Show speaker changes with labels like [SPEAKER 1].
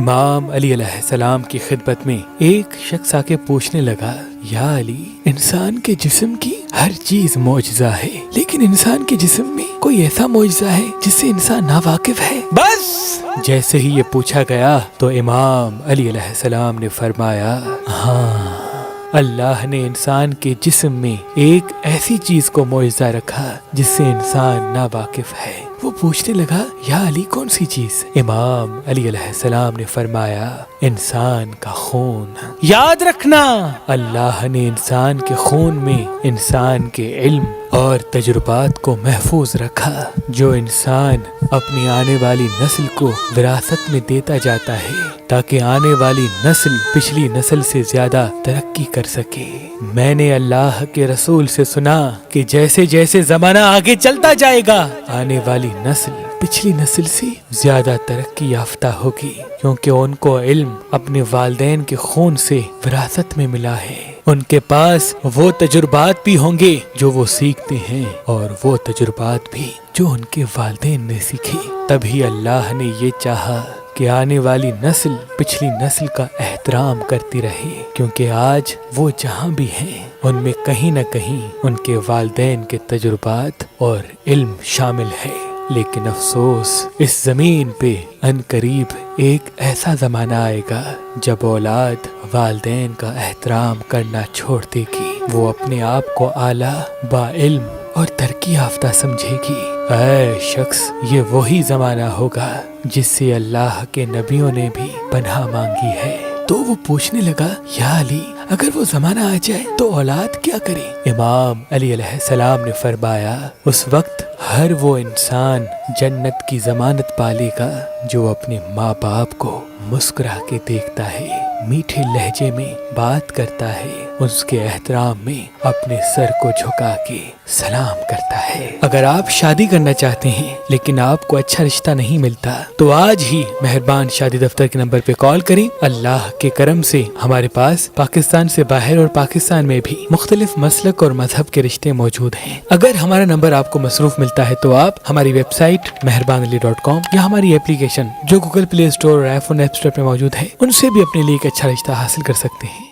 [SPEAKER 1] امام علی علیہ السلام کی خدمت میں ایک شخص آ کے پوچھنے لگا، یا علی، انسان کے جسم کی ہر چیز معجزہ ہے، لیکن انسان کے جسم میں کوئی ایسا معجزہ ہے جس سے انسان ناواقف ہے؟ بس جیسے ہی یہ پوچھا گیا تو امام علی علیہ السلام نے فرمایا، ہاں، اللہ نے انسان کے جسم میں ایک ایسی چیز کو معجزہ رکھا جس سے انسان ناواقف ہے۔ وہ پوچھنے لگا، یا علی، کون سی چیز؟ امام علی علیہ السلام نے فرمایا، انسان کا خون۔ یاد رکھنا، اللہ نے انسان کے خون میں انسان کے علم اور تجربات کو محفوظ رکھا، جو انسان اپنی آنے والی نسل کو وراثت میں دیتا جاتا ہے تاکہ آنے والی نسل پچھلی نسل سے زیادہ ترقی کر سکے۔ میں نے اللہ کے رسول سے سنا کہ جیسے جیسے زمانہ آگے چلتا جائے گا، آنے والی نسل پچھلی نسل سے زیادہ ترقی یافتہ ہوگی، کیونکہ ان کو علم اپنے والدین کے خون سے وراثت میں ملا ہے۔ ان کے پاس وہ تجربات بھی ہوں گے جو وہ سیکھتے ہیں، اور وہ تجربات بھی جو ان کے والدین نے سیکھی۔ تبھی اللہ نے یہ چاہا کہ آنے والی نسل پچھلی نسل کا احترام کرتی رہے، کیونکہ آج وہ جہاں بھی ہیں ان میں کہیں نہ کہیں ان کے والدین کے تجربات اور علم شامل ہے۔ لیکن افسوس، اس زمین پہ ان قریب ایک ایسا زمانہ آئے گا جب اولاد والدین کا احترام کرنا چھوڑ دے گی، وہ اپنے آپ کو اعلیٰ، باعلم اور ترقی یافتہ سمجھے گی۔ اے شخص، یہ وہی زمانہ ہوگا جس سے اللہ کے نبیوں نے بھی پناہ مانگی ہے۔ تو وہ پوچھنے لگا، یا علی، اگر وہ زمانہ آ جائے تو اولاد کیا کرے؟ امام علی علیہ السلام نے فرمایا، اس وقت ہر وہ انسان جنت کی ضمانت پالے گا جو اپنے ماں باپ کو مسکرا کے دیکھتا ہے، میٹھے لہجے میں بات کرتا ہے، اس کے احترام میں اپنے سر کو جھکا کے سلام کرتا ہے۔ اگر آپ شادی کرنا چاہتے ہیں لیکن آپ کو اچھا رشتہ نہیں ملتا تو آج ہی مہربان شادی دفتر کے نمبر پہ کال کریں۔ اللہ کے کرم سے ہمارے پاس پاکستان سے باہر اور پاکستان میں بھی مختلف مسلک اور مذہب کے رشتے موجود ہیں۔ اگر ہمارا نمبر آپ کو مصروف ملتا ہے تو آپ ہماری ویب سائٹ meherbanali.com یا ہماری اپلیکیشن جو گوگل پلے اسٹور اور آئی فون ایپ اسٹور پہ موجود ہے، ان سے بھی اپنے لیے ایک اچھا رشتہ حاصل کر سکتے ہیں۔